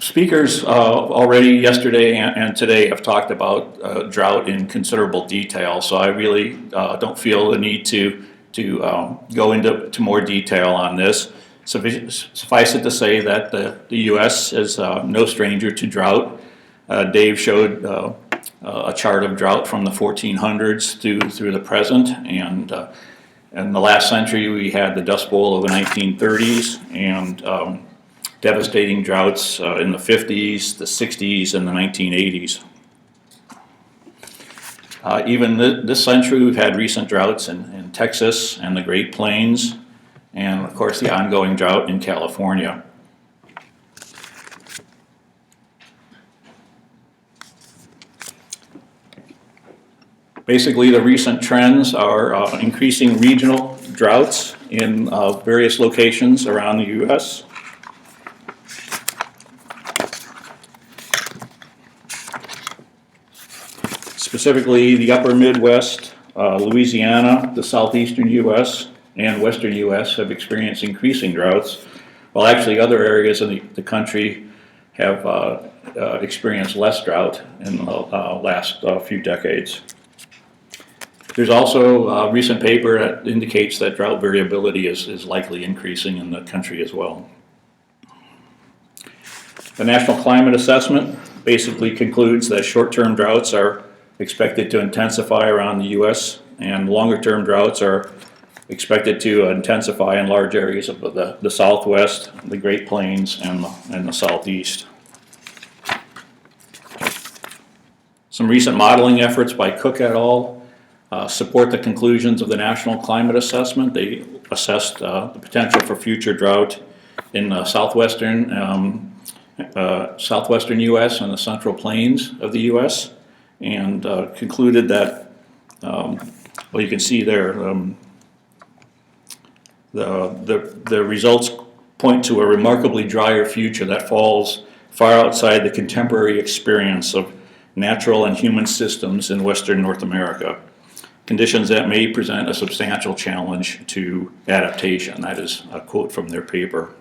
speakers already yesterday and today have talked about drought in considerable detail, so I really don't feel the need to go into more detail on this. Suffice it to say that the U.S. is no stranger to drought. Dave showed a chart of drought from the 1400s through the present, and in the last century we had the Dust Bowl of the 1930s and devastating droughts in the 50s, the 60s, and the 1980s. Even this century we've had recent droughts in Texas and the Great Plains, and of course the ongoing drought in California. Basically, the recent trends are increasing regional droughts in various locations around the U.S. Specifically, the upper Midwest, Louisiana, the southeastern U.S., and western U.S. have experienced increasing droughts, while actually other areas of the country have experienced less drought in the last few decades. There's also a recent paper that indicates that drought variability is likely increasing in the country as well. The National Climate Assessment basically concludes that short-term droughts are expected to intensify around the U.S. and longer-term droughts are expected to intensify in large areas of the Southwest, the Great Plains, and the Southeast. Some recent modeling efforts by Cook et al. Support the conclusions of the National Climate Assessment. They assessed the potential for future drought in the southwestern U.S. and the Central Plains of the U.S. and concluded that, well, you can see there, the results point to a remarkably drier future that falls far outside the contemporary experience of natural and human systems in Western North America. Conditions that may present a substantial challenge to adaptation. That is a quote from their paper.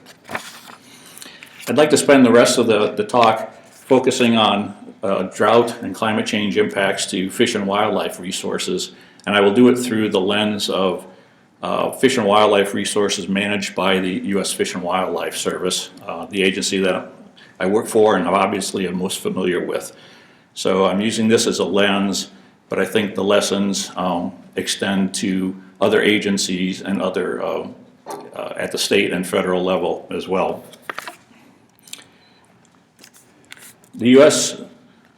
I'd like to spend the rest of the talk focusing on drought and climate change impacts to fish and wildlife resources, and I will do it through the lens of fish and wildlife resources managed by the U.S. Fish and Wildlife Service, the agency that I work for and obviously am most familiar with. So I'm using this as a lens, but I think the lessons extend to other agencies and other at the state and federal level as well. The U.S.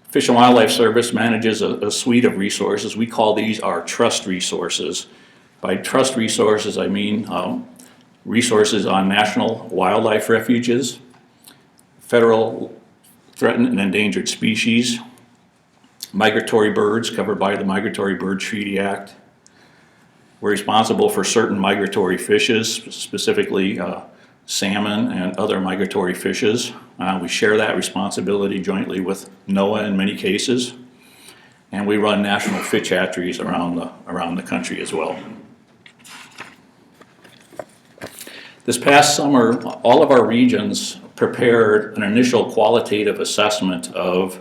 Fish and Wildlife Service manages a suite of resources. We call these our trust resources. By trust resources, I mean resources on national wildlife refuges, federal threatened and endangered species, migratory birds covered by the Migratory Bird Treaty Act. We're responsible for certain migratory fishes, specifically salmon and other migratory fishes. We share that responsibility jointly with NOAA in many cases, and we run national fish hatcheries around the country as well. This past summer, all of our regions prepared an initial qualitative assessment of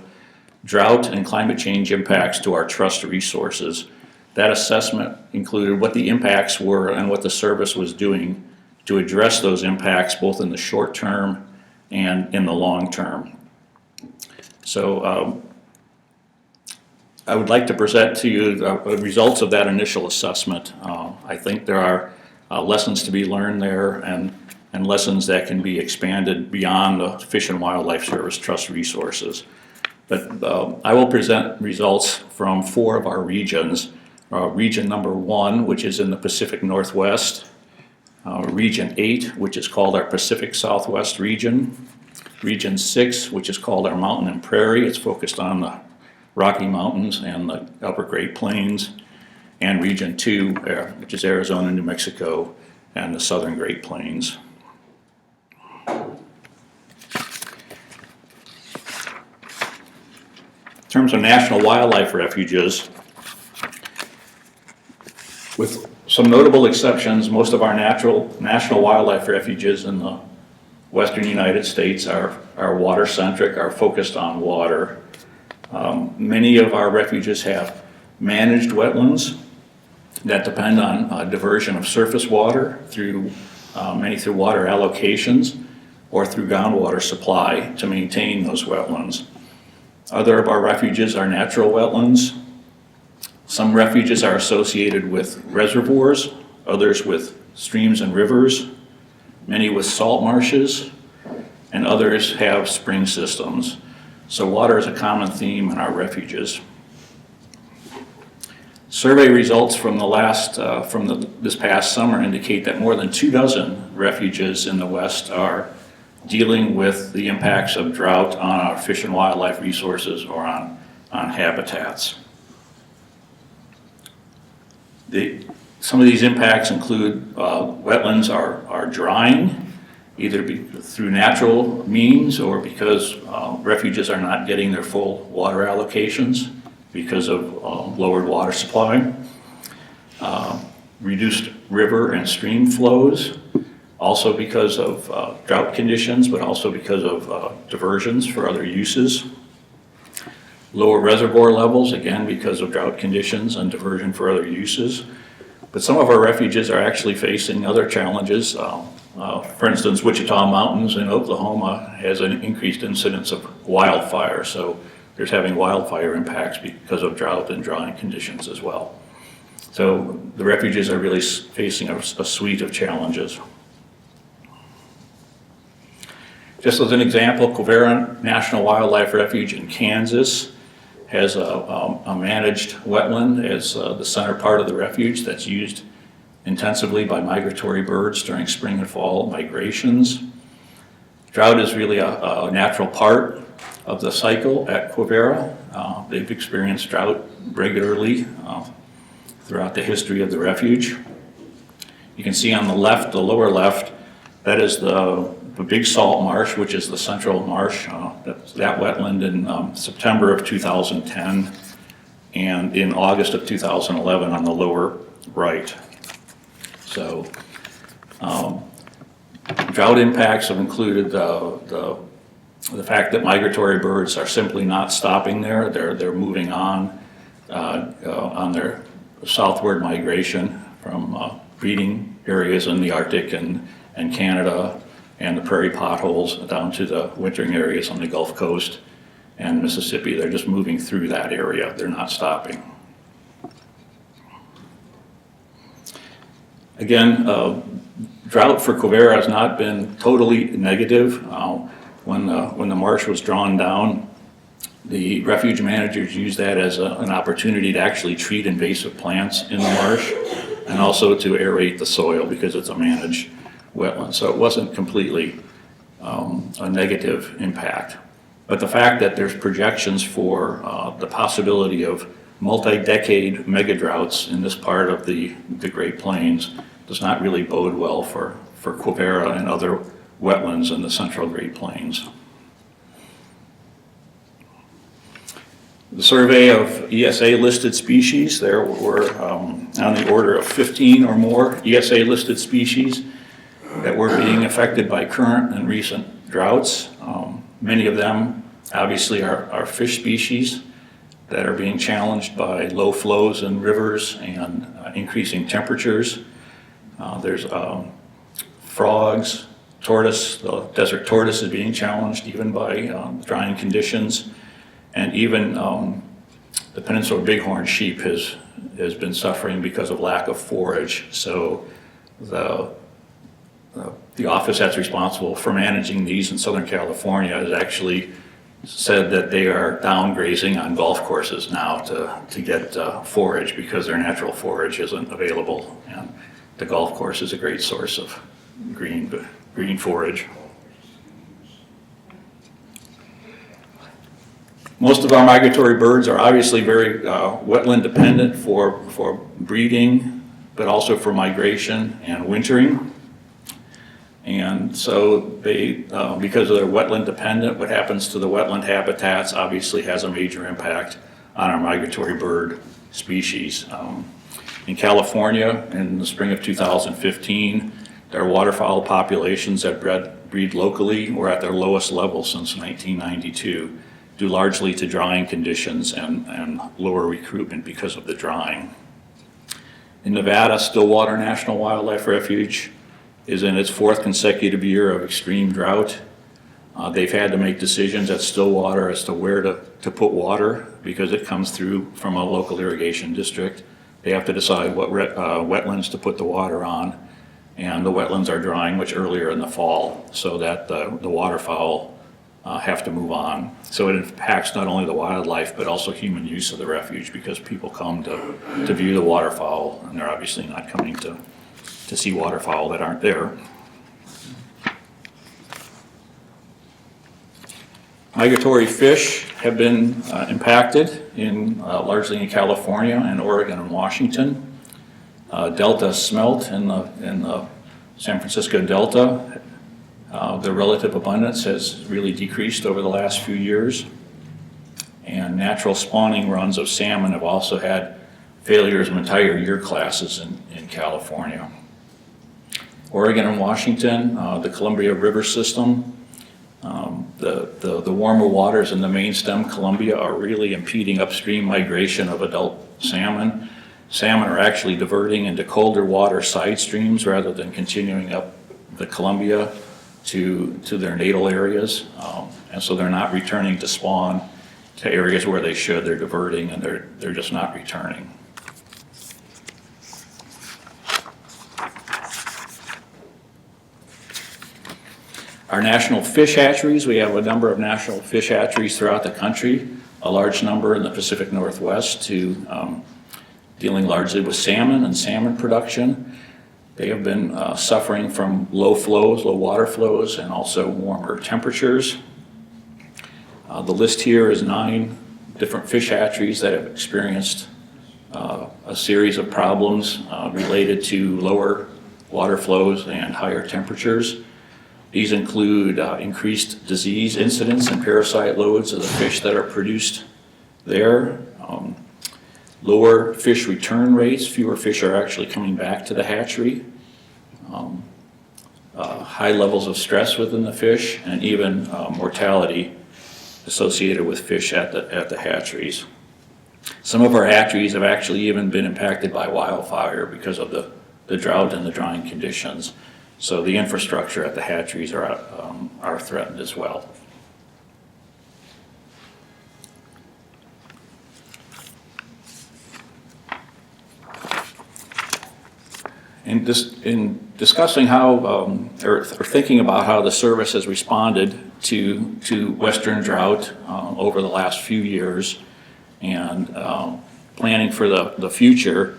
drought and climate change impacts to our trust resources. That assessment included what the impacts were and what the service was doing to address those impacts both in the short term and in the long term. So I would like to present to you the results of that initial assessment. I think there are lessons to be learned there and lessons that can be expanded beyond the Fish and Wildlife Service trust resources. But I will present results from 4 of our regions. Region number 1, which is in the Pacific Northwest. Region 8, which is called our Pacific Southwest region. Region 6, which is called our Mountain and Prairie. It's focused on the Rocky Mountains and the Upper Great Plains. And Region 2, which is Arizona, New Mexico, and the Southern Great Plains. In terms of national wildlife refuges, with some notable exceptions, most of our national wildlife refuges in the Western United States are water-centric, are focused on water. Many of our refuges have managed wetlands that depend on diversion of surface water through water allocations or through groundwater supply to maintain those wetlands. Other of our refuges are natural wetlands. Some refuges are associated with reservoirs, others with streams and rivers, many with salt marshes, and others have spring systems. So water is a common theme in our refuges. Survey results from this past summer indicate that more than 24 refuges in the West are dealing with the impacts of drought on our fish and wildlife resources or on habitats. Some of these impacts include wetlands are drying, either through natural means or because refuges are not getting their full water allocations because of lowered water supply, reduced river and stream flows, also because of drought conditions, but also because of diversions for other uses. Lower reservoir levels, again, because of drought conditions and diversion for other uses. But some of our refuges are actually facing other challenges. For instance, Wichita Mountains in Oklahoma has an increased incidence of wildfire, so there's having wildfire impacts because of drought and drying conditions as well. So the refuges are really facing a suite of challenges. Just as an example, Quivira National Wildlife Refuge in Kansas has a managed wetland as the center part of the refuge that's used intensively by migratory birds during spring and fall migrations. Drought is really a natural part of the cycle at Quivira. They've experienced drought regularly throughout the history of the refuge. You can see on the left, the lower left, that is the big salt marsh, which is the central marsh, that wetland in September of 2010 and in August of 2011 on the lower right. So drought impacts have included the fact that migratory birds are simply not stopping there. They're moving on their southward migration from breeding areas in the Arctic and Canada and the prairie potholes down to the wintering areas on the Gulf Coast and Mississippi. They're just moving through that area. They're not stopping. Again, drought for Quivira has not been totally negative. When the marsh was drawn down, the refuge managers used that as an opportunity to actually treat invasive plants in the marsh and also to aerate the soil because it's a managed wetland. So it wasn't completely a negative impact. But the fact that there's projections for the possibility of multi-decade mega droughts in this part of the Great Plains does not really bode well for Quivira and other wetlands in the central Great Plains. The survey of ESA listed species, there were on the order of 15 or more ESA listed species that were being affected by current and recent droughts. Many of them obviously are fish species that are being challenged by low flows in rivers and increasing temperatures. There's frogs, tortoise, the desert tortoise is being challenged even by drying conditions, and even the peninsula bighorn sheep has been suffering because of lack of forage. So the office that's responsible for managing these in Southern California has actually said that they are down grazing on golf courses now to get forage because their natural forage isn't available, and the golf course is a great source of green forage. Most of our migratory birds are obviously very wetland dependent for breeding, but also for migration and wintering. And so they, because they're wetland dependent, what happens to the wetland habitats obviously has a major impact on our migratory bird species. In California, in the spring of 2015, their waterfowl populations that bred breed locally were at their lowest level since 1992, due largely to drying conditions and lower recruitment because of the drying. In Nevada, Stillwater National Wildlife Refuge is in its 4th consecutive year of extreme drought. They've had to make decisions at Stillwater as to where to put water because it comes through from a local irrigation district. They have to decide what wetlands to put the water on, and the wetlands are drying much earlier in the fall, so that the waterfowl have to move on. So it impacts not only the wildlife but also human use of the refuge, because people come to view the waterfowl, and they're obviously not coming to see waterfowl that aren't there. Migratory fish have been impacted largely in California and Oregon and Washington. Delta smelt in the San Francisco Delta, the relative abundance has really decreased over the last few years. And natural spawning runs of salmon have also had failures of entire year classes in California. Oregon and Washington, the Columbia River system, the warmer waters in the main stem Columbia are really impeding upstream migration of adult salmon. Salmon are actually diverting into colder water side streams rather than continuing up the Columbia to their natal areas. And so they're not returning to spawn to areas where they should. They're diverting, and they're just not returning. Our national fish hatcheries, we have a number of national fish hatcheries throughout the country, a large number in the Pacific Northwest dealing largely with salmon and salmon production. They have been suffering from low water flows, and also warmer temperatures. The list here is 9 different fish hatcheries that have experienced a series of problems related to lower water flows and higher temperatures. These include increased disease incidence and parasite loads of the fish that are produced there, lower fish return rates, fewer fish are actually coming back to the hatchery, high levels of stress within the fish, and even mortality associated with fish at the hatcheries. Some of our hatcheries have actually even been impacted by wildfire because of the drought and the drying conditions. So the infrastructure at the hatcheries are threatened as well. In discussing how, or thinking about how the service has responded to Western drought over the last few years, and planning for the future,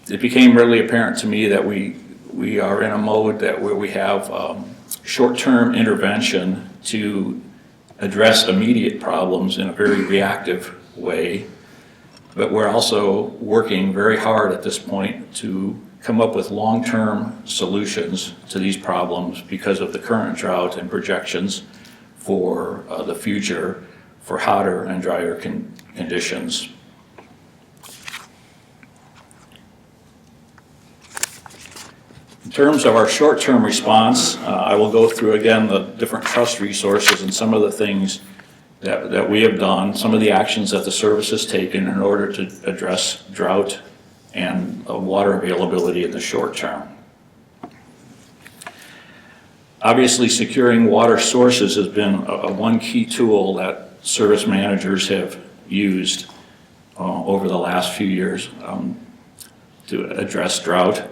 it became really apparent to me that we are in a mode where we have short-term intervention to address immediate problems in a very reactive way, but we're also working very hard at this point to come up with long-term solutions to these problems because of the current drought and projections for the future for hotter and drier conditions. In terms of our short-term response, I will go through again the different trust resources and some of the things that we have done, some of the actions that the service has taken in order to address drought and water availability in the short term. Obviously, securing water sources has been one key tool that service managers have used over the last few years to address drought.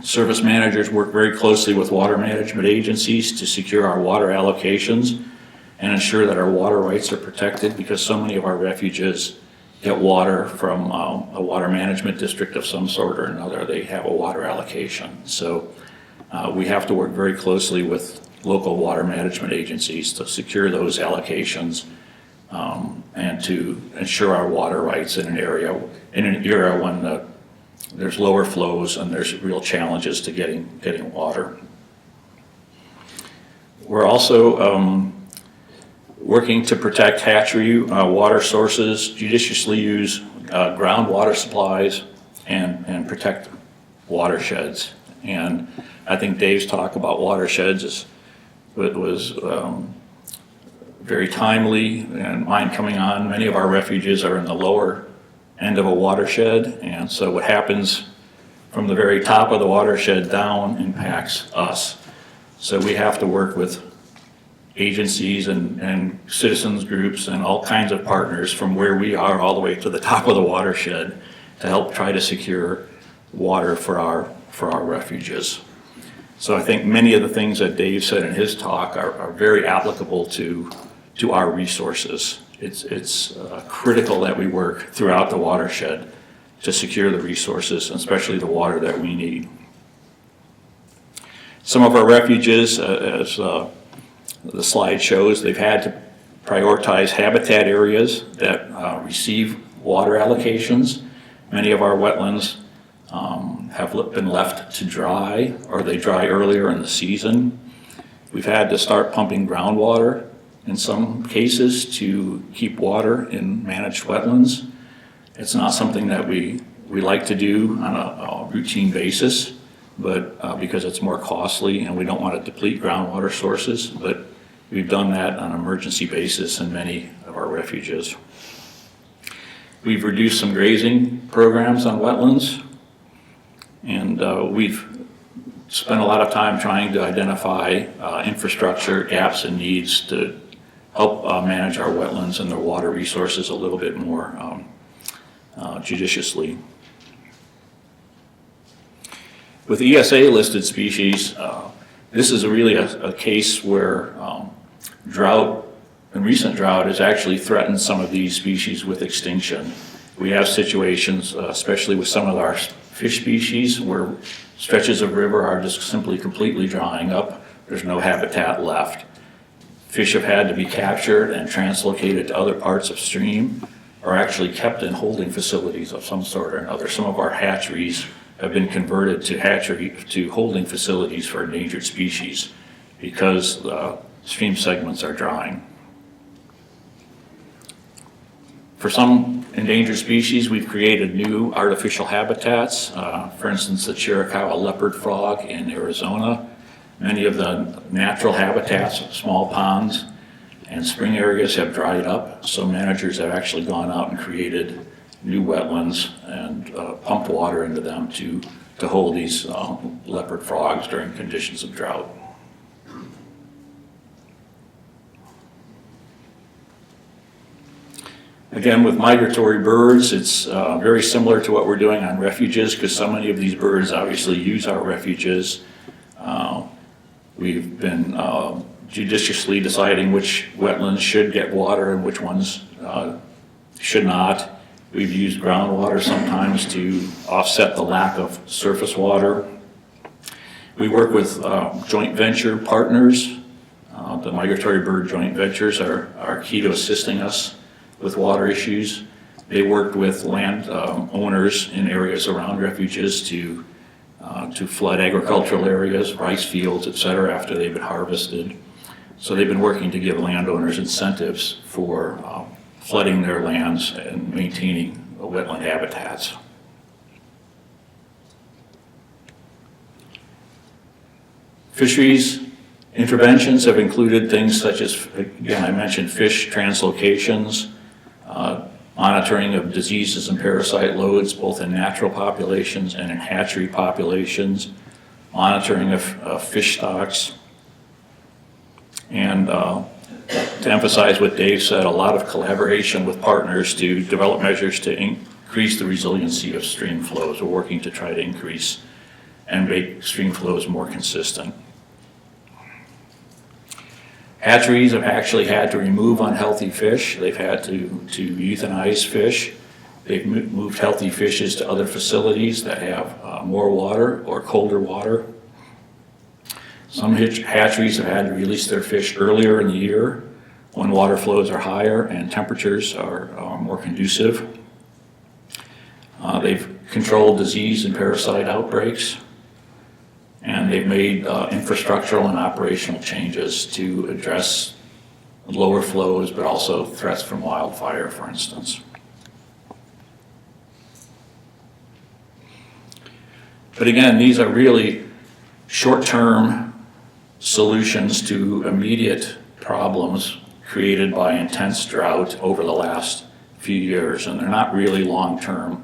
Service managers work very closely with water management agencies to secure our water allocations and ensure that our water rights are protected, because so many of our refuges get water from a water management district of some sort or another. They have a water allocation. So we have to work very closely with local water management agencies to secure those allocations and to ensure our water rights in an era when there's lower flows and there's real challenges to getting water. We're also working to protect hatchery water sources, judiciously use groundwater supplies, and protect watersheds. And I think Dave's talk about watersheds was very timely, and mine coming on. Many of our refuges are in the lower end of a watershed, and so what happens from the very top of the watershed down impacts us. So we have to work with agencies and citizens groups and all kinds of partners from where we are all the way to the top of the watershed to help try to secure water for our refuges. So I think many of the things that Dave said in his talk are very applicable to our resources. It's critical that we work throughout the watershed to secure the resources, especially the water that we need. Some of our refuges, as the slide shows, they've had to prioritize habitat areas that receive water allocations. Many of our wetlands have been left to dry, or they dry earlier in the season. We've had to start pumping groundwater in some cases to keep water in managed wetlands. It's not something that we like to do on a routine basis, but because it's more costly and we don't want to deplete groundwater sources, but we've done that on an emergency basis in many of our refuges. We've reduced some grazing programs on wetlands, and we've spent a lot of time trying to identify infrastructure gaps and needs to help manage our wetlands and their water resources a little bit more judiciously. With ESA listed species, this is really a case where drought and recent drought has actually threatened some of these species with extinction. We have situations, especially with some of our fish species, where stretches of river are just simply completely drying up. There's no habitat left. Fish have had to be captured and translocated to other parts of stream, or actually kept in holding facilities of some sort or another. Some of our hatcheries have been converted to holding facilities for endangered species because the stream segments are drying. For some endangered species, we've created new artificial habitats. For instance, the Chiricahua leopard frog in Arizona. Many of the natural habitats, small ponds and spring areas, have dried up. So managers have actually gone out and created new wetlands and pumped water into them to hold these leopard frogs during conditions of drought. Again, with migratory birds, it's very similar to what we're doing on refuges, because so many of these birds obviously use our refuges. We've been judiciously deciding which wetlands should get water and which ones should not. We've used groundwater sometimes to offset the lack of surface water. We work with joint venture partners. The migratory bird joint ventures are key to assisting us with water issues. They worked with land owners in areas around refuges to flood agricultural areas, rice fields, et cetera, after they've been harvested. So they've been working to give landowners incentives for flooding their lands and maintaining wetland habitats. Fisheries interventions have included things such as, again, I mentioned fish translocations, monitoring of diseases and parasite loads, both in natural populations and in hatchery populations, monitoring of fish stocks, and to emphasize what Dave said, a lot of collaboration with partners to develop measures to increase the resiliency of stream flows. We're working to try to increase and make stream flows more consistent. Hatcheries have actually had to remove unhealthy fish. They've had to euthanize fish. They've moved healthy fishes to other facilities that have more water or colder water. Some hatcheries have had to release their fish earlier in the year when water flows are higher and temperatures are more conducive. They've controlled disease and parasite outbreaks. And they've made infrastructural and operational changes to address lower flows, but also threats from wildfire, for instance. But again, these are really short-term solutions to immediate problems created by intense drought over the last few years, and they're not really long-term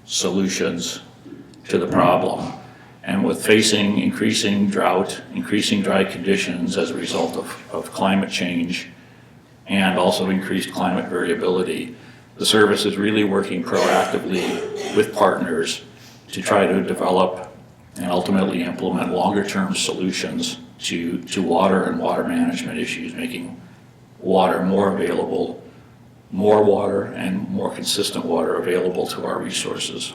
solutions to the problem. And with facing increasing drought, increasing dry conditions as a result of climate change, and also increased climate variability, the service is really working proactively with partners to try to develop and ultimately implement longer-term solutions to water and water management issues, making water more available, more water and more consistent water available to our resources.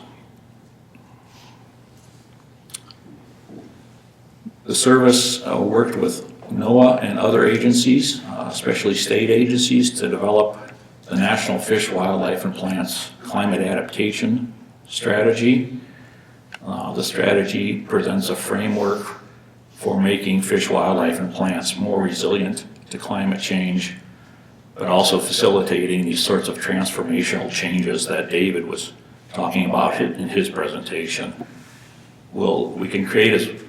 The service worked with NOAA and other agencies, especially state agencies, to develop the National Fish, Wildlife, and Plants Climate Adaptation Strategy. The strategy presents a framework for making fish, wildlife, and plants more resilient to climate change, but also facilitating these sorts of transformational changes that David was talking about in his presentation. We can create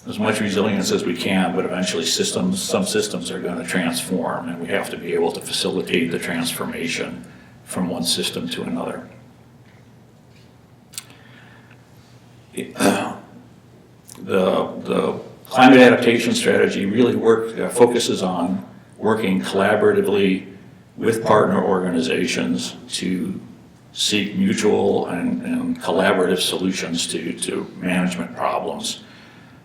as much resilience as we can, but eventually some systems are going to transform, and we have to be able to facilitate the transformation from one system to another. The climate adaptation strategy really focuses on working collaboratively with partner organizations to seek mutual and collaborative solutions to management problems.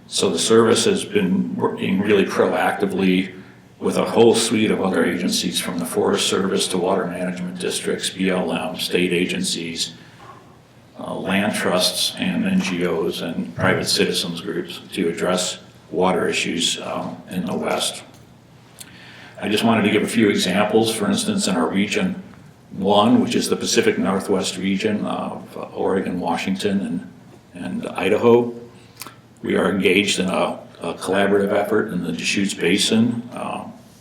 So the service has been working really proactively with a whole suite of other agencies, from the Forest Service to water management districts, BLM, state agencies, land trusts, and NGOs and private citizens groups to address water issues in the West. I just wanted to give a few examples. For instance, in our Region 1, which is the Pacific Northwest region of Oregon, Washington, and Idaho, we are engaged in a collaborative effort in the Deschutes Basin,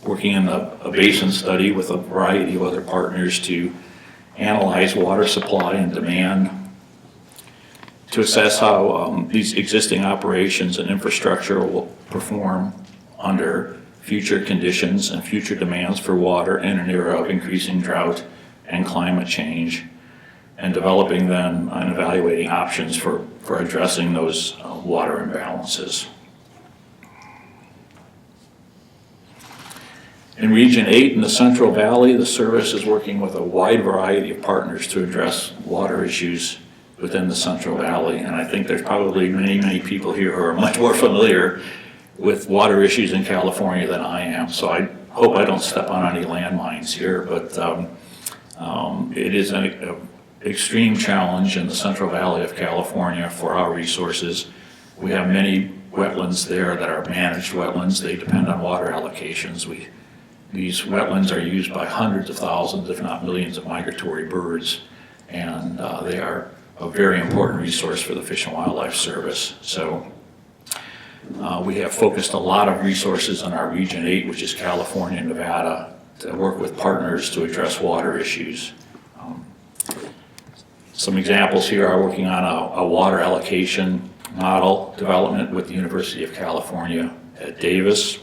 working in a basin study with a variety of other partners to analyze water supply and demand, to assess how these existing operations and infrastructure will perform under future conditions and future demands for water in an era of increasing drought and climate change, and developing them and evaluating options for addressing those water imbalances. In Region 8 in the Central Valley, the service is working with a wide variety of partners to address water issues within the Central Valley, and I think there's probably many people here who are much more familiar with water issues in California than I am, so I hope I don't step on any landmines here, but it is an extreme challenge in the Central Valley of California for our resources. We have many wetlands there that are managed wetlands. They depend on water allocations. These wetlands are used by hundreds of thousands, if not millions, of migratory birds, and they are a very important resource for the Fish and Wildlife Service. So we have focused a lot of resources on our Region 8, which is California and Nevada, to work with partners to address water issues. Some examples here are working on a water allocation model development with the University of California at Davis.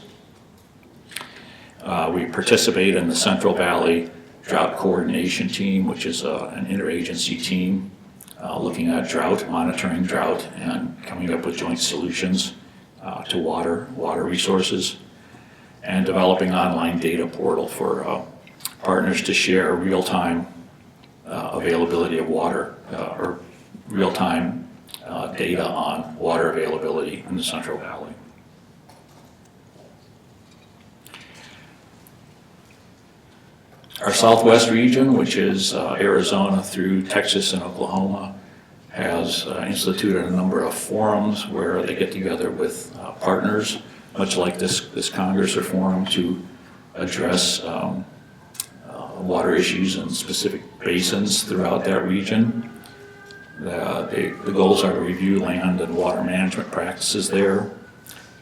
We participate in the Central Valley Drought Coordination Team, which is an interagency team looking at drought, monitoring drought, and coming up with joint solutions to water resources, and developing an online data portal for partners to share real-time availability of water or real-time data on water availability in the Central Valley. Our Southwest region, which is Arizona through Texas and Oklahoma, has instituted a number of forums where they get together with partners, much like this Congress or forum, to address water issues in specific basins throughout that region. The goals are to review land and water management practices there,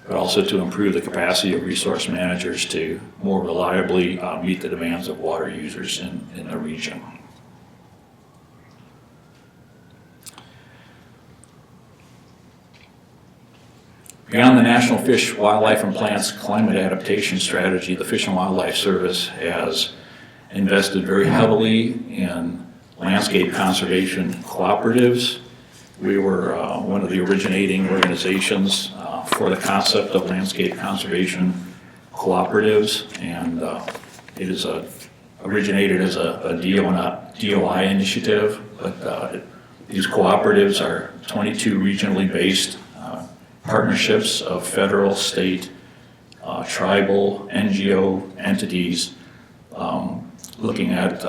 but also to improve the capacity of resource managers to more reliably meet the demands of water users in the region. Beyond the National Fish, Wildlife, and Plants Climate Adaptation Strategy, the Fish and Wildlife Service has invested very heavily in landscape conservation cooperatives. We were one of the originating organizations for the concept of landscape conservation cooperatives, and it is originated as a DOI initiative, but these cooperatives are 22 regionally based partnerships of federal, state, tribal, NGO entities looking at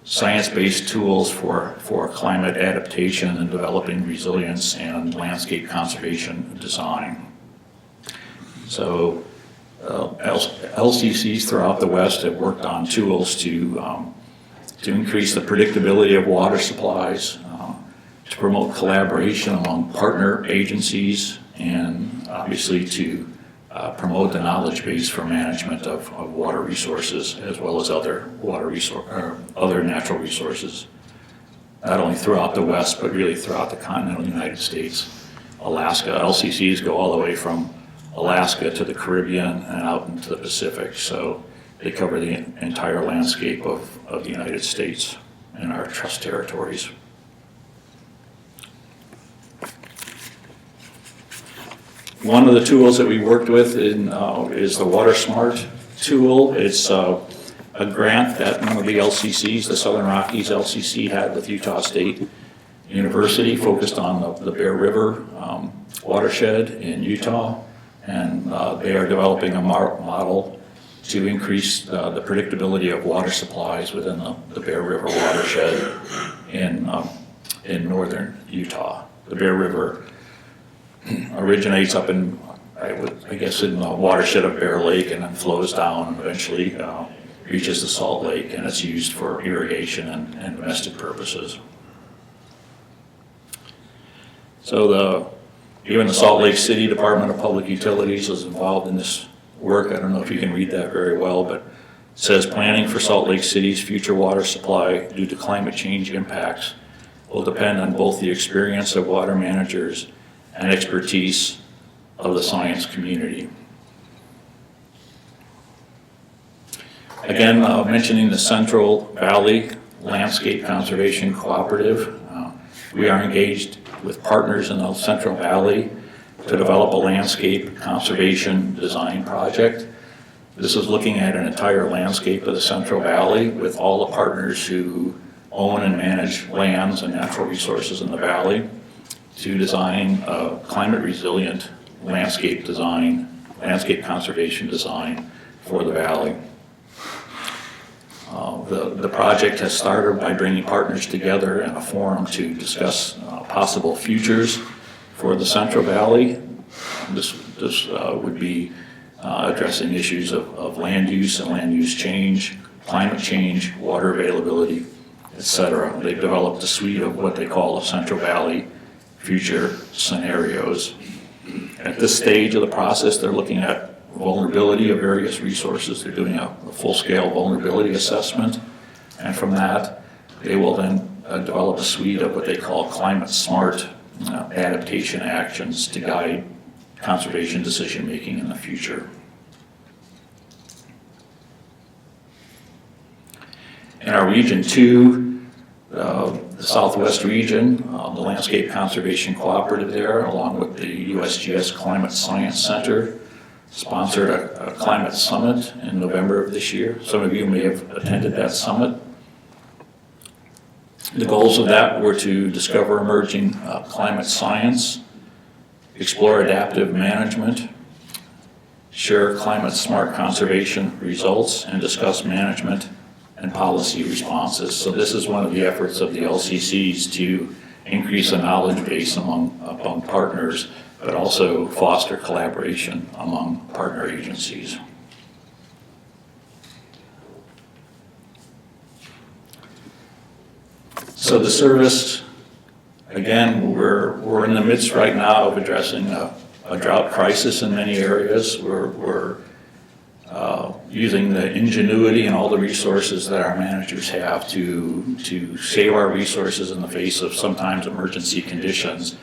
science-based tools for climate adaptation and developing resilience and landscape conservation design. So LCCs throughout the West have worked on tools to increase the predictability of water supplies, to promote collaboration among partner agencies, and obviously to promote the knowledge base for management of water resources as well as other other natural resources, not only throughout the West but really throughout the continental United States. Alaska, LCCs go all the way from Alaska to the Caribbean and out into the Pacific, so they cover the entire landscape of the United States and our trust territories. One of the tools that we worked with is the WaterSmart tool. It's a grant that one of the LCCs, the Southern Rockies LCC, had with Utah State University, focused on the Bear River watershed in Utah, and they are developing a model to increase the predictability of water supplies within the Bear River watershed in northern Utah. The Bear River originates up in, I guess, in the watershed of Bear Lake, and then flows down and eventually reaches the Salt Lake, and it's used for irrigation and domestic purposes. So even the Salt Lake City Department of Public Utilities is involved in this work. I don't know if you can read that very well, but it says planning for Salt Lake City's future water supply due to climate change impacts will depend on both the experience of water managers and expertise of the science community. Again, mentioning the Central Valley Landscape Conservation Cooperative, we are engaged with partners in the Central Valley to develop a landscape conservation design project. This is looking at an entire landscape of the Central Valley with all the partners who own and manage lands and natural resources in the valley to design a climate resilient landscape conservation design for the valley. The project has started by bringing partners together in a forum to discuss possible futures for the Central Valley. This would be addressing issues of land use and land use change, climate change, water availability, etc. They've developed a suite of what they call the Central Valley future scenarios. At this stage of the process, they're looking at vulnerability of various resources. They're doing a full-scale vulnerability assessment, and from that, they will then develop a suite of what they call climate-smart adaptation actions to guide conservation decision-making in the future. In our Region 2, the Southwest region, the Landscape Conservation Cooperative there, along with the USGS Climate Science Center, sponsored a climate summit in November of this year. Some of you may have attended that summit. The goals of that were to discover emerging climate science, explore adaptive management, share climate-smart conservation results, and discuss management and policy responses. So this is one of the efforts of the LCCs to increase the knowledge base among partners, but also foster collaboration among partner agencies. So the service, again, we're in the midst right now of addressing a drought crisis in many areas. We're using the ingenuity and all the resources that our managers have to save our resources in the face of sometimes emergency conditions,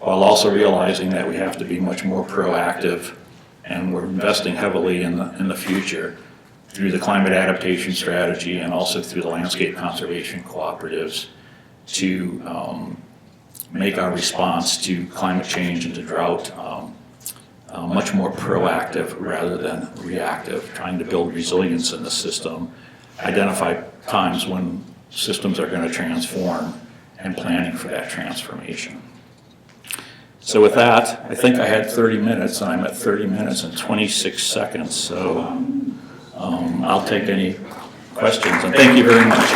while also realizing that we have to be much more proactive, and we're investing heavily in the future through the climate adaptation strategy and also through the landscape conservation cooperatives to make our response to climate change and to drought much more proactive rather than reactive, trying to build resilience in the system, identify times when systems are going to transform, and planning for that transformation. So with that, I think I had 30 minutes, and I'm at 30 minutes and 26 seconds, so I'll take any questions, and thank you very much.